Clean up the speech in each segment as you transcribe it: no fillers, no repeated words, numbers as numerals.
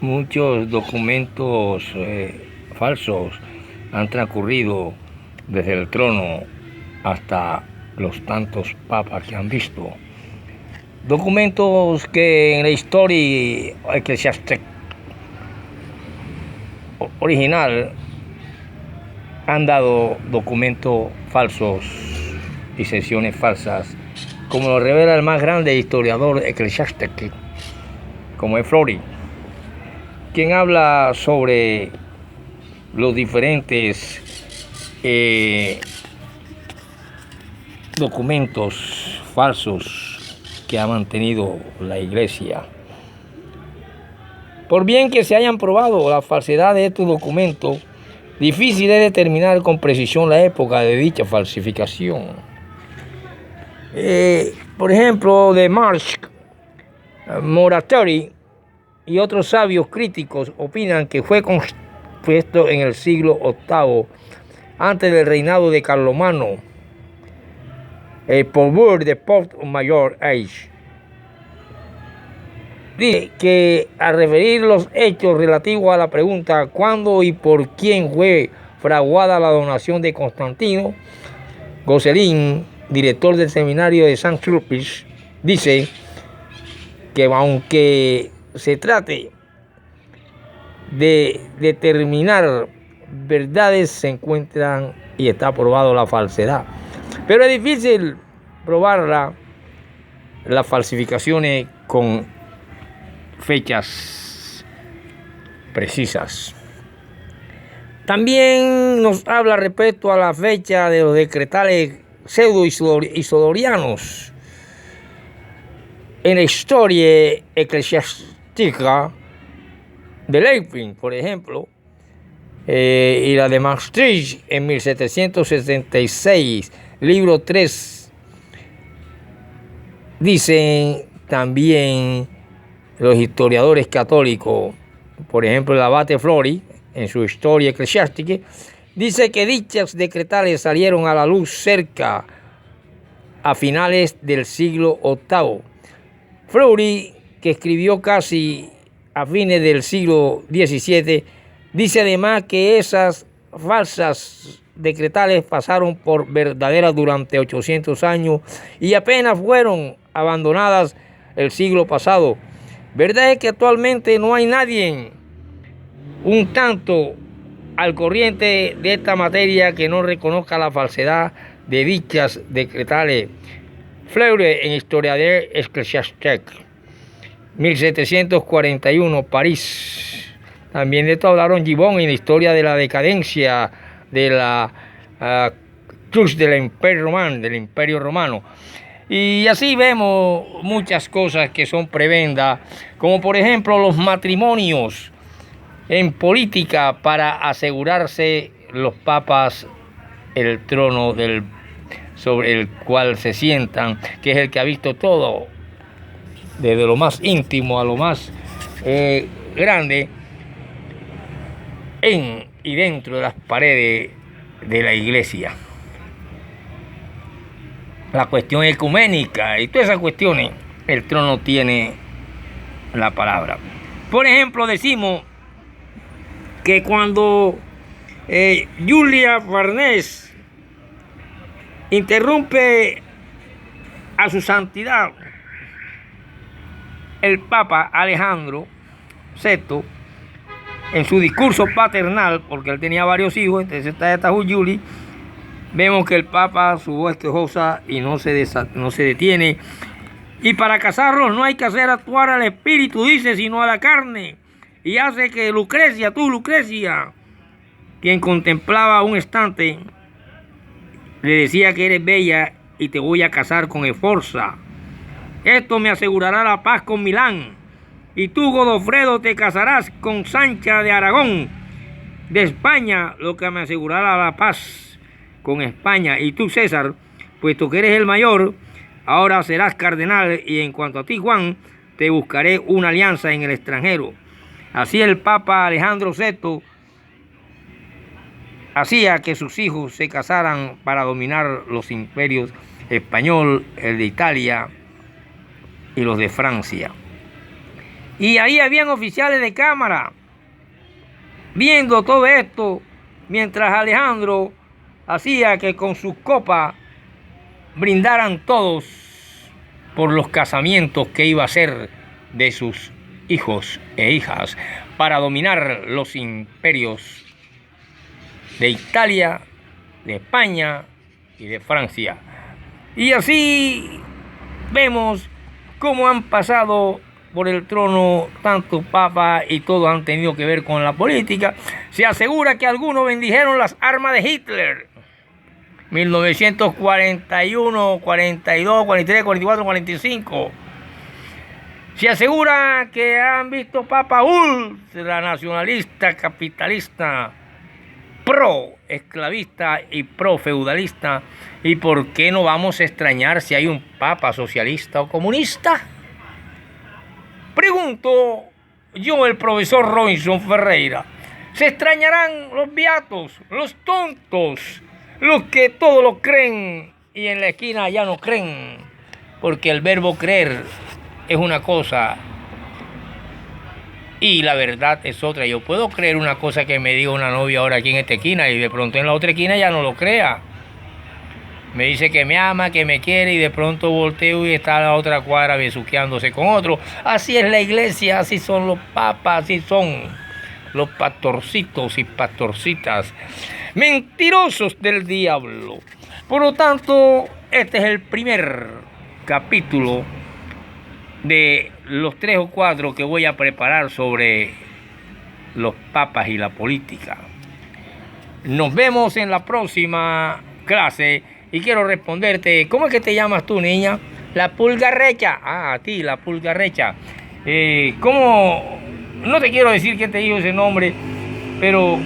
muchos documentos falsos han transcurrido desde el trono hasta los tantos papas que han visto. Documentos que en la historia eclesiástica original han dado documentos falsos y sesiones falsas, como lo revela el más grande historiador eclesiástico, como es Fleury, quien habla sobre los diferentes documentos falsos que ha mantenido la Iglesia. Por bien que se hayan probado la falsedad de estos documentos, difícil es determinar con precisión la época de dicha falsificación. Por ejemplo, de Marsh, Moratori y otros sabios críticos opinan que fue compuesto en el siglo VIII, antes del reinado de Carlomagno, el Pauvre de Port Mayor Age. Dice que al referir los hechos relativos a la pregunta ¿cuándo y por quién fue fraguada la donación de Constantino?, Gosselin, director del seminario de Saint-Sulpice, dice que aunque se trate de determinar verdades, se encuentran y está probado la falsedad. Pero es difícil probar las falsificaciones con fechas precisas. También nos habla respecto a la fecha de los decretales pseudo-isodorianos. En la historia eclesiástica de Leipzig, por ejemplo, y la de Maastricht en 1776, libro 3, dicen también los historiadores católicos, por ejemplo el abate Fleury, en su historia eclesiástica, dice que dichas decretales salieron a la luz cerca a finales del siglo VIII. Fleury, que escribió casi a fines del siglo XVII, dice además que esas falsas decretales pasaron por verdaderas durante 800 años y apenas fueron abandonadas el siglo pasado. Verdad es que actualmente no hay nadie un tanto al corriente de esta materia que no reconozca la falsedad de dichas decretales. Fleury en Historia de Ecclesiastique, 1741, París. También de esto hablaron Gibbon en la Historia de la decadencia de la cruz del Imperio Romano. Y así vemos muchas cosas que son prebendas, como por ejemplo los matrimonios en política para asegurarse los papas el trono sobre el cual se sientan, que es el que ha visto todo, desde lo más íntimo a lo más grande, en y dentro de las paredes de la Iglesia. La cuestión ecuménica y todas esas cuestiones, el trono tiene la palabra. Por ejemplo, decimos que cuando Julia Farnese interrumpe a su santidad el Papa Alejandro VI en su discurso paternal, porque él tenía varios hijos, entonces está esta Julia, vemos que el Papa su voz quejosa y no se detiene. Y para casarlos no hay que hacer actuar al espíritu, dice, sino a la carne. Y hace que Lucrecia, quien contemplaba un instante, le decía que eres bella y te voy a casar con esforza. Esto me asegurará la paz con Milán. Y tú, Godofredo, te casarás con Sancha de Aragón, de España, lo que me asegurará la paz con España. Y tú, César, puesto que eres el mayor, ahora serás cardenal. Y en cuanto a ti, Juan, te buscaré una alianza en el extranjero. Así el Papa Alejandro VI hacía que sus hijos se casaran para dominar los imperios español, el de Italia y los de Francia. Y ahí habían oficiales de cámara viendo todo esto, mientras Alejandro hacía que con sus copas brindaran todos por los casamientos que iba a hacer de sus hijos e hijas para dominar los imperios de Italia, de España y de Francia. Y así vemos cómo han pasado por el trono tantos papas y todos han tenido que ver con la política. Se asegura que algunos bendijeron las armas de Hitler. 1941, 42, 43, 44, 45. Se asegura que han visto papas ultranacionalista, capitalista, pro esclavista y pro feudalista. ¿Y por qué no vamos a extrañar si hay un papa socialista o comunista? Pregunto yo, el profesor Robinson Ferreira. ¿Se extrañarán los beatos, los tontos, los que todo lo creen y en la esquina ya no creen? Porque el verbo creer es una cosa y la verdad es otra. Yo puedo creer una cosa que me diga una novia ahora aquí en esta esquina y de pronto en la otra esquina ya no lo crea. Me dice que me ama, que me quiere y de pronto volteo y está a la otra cuadra besuqueándose con otro. Así es la iglesia, así son los papas, así son los pastorcitos y pastorcitas. Mentirosos del diablo. Por lo tanto, este es el primer capítulo de los 3 o 4 que voy a preparar sobre los papas y la política. Nos vemos en la próxima clase. Y quiero responderte, ¿cómo es que te llamas tú, niña? La pulgarrecha. Ah, a ti, la pulgarrecha. ¿Cómo? No te quiero decir quién te dijo ese nombre, pero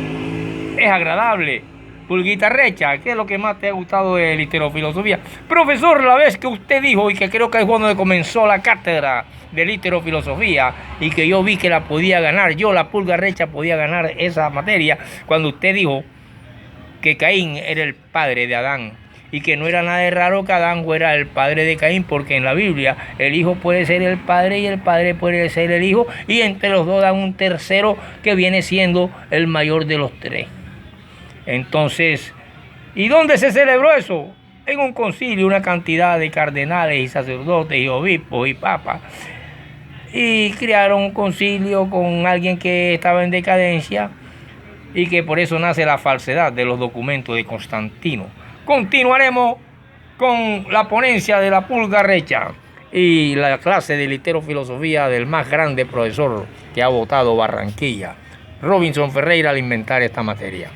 es agradable. Pulguita Recha, ¿qué es lo que más te ha gustado de literofilosofía? Profesor, la vez que usted dijo, y que creo que es cuando comenzó la cátedra de literofilosofía, y que yo vi que la podía ganar, yo, la Pulgarrecha, podía ganar esa materia, cuando usted dijo que Caín era el padre de Adán, y que no era nada de raro que Adán fuera el padre de Caín, porque en la Biblia el hijo puede ser el padre y el padre puede ser el hijo, y entre los dos dan un tercero que viene siendo el mayor de los tres. Entonces, ¿y dónde se celebró eso? En un concilio, una cantidad de cardenales y sacerdotes y obispos y papas, y crearon un concilio con alguien que estaba en decadencia, y que por eso nace la falsedad de los documentos de Constantino. Continuaremos con la ponencia de la Pulgarrecha y la clase de literofilosofía del más grande profesor que ha votado Barranquilla, Robinson Ferreira, al inventar esta materia.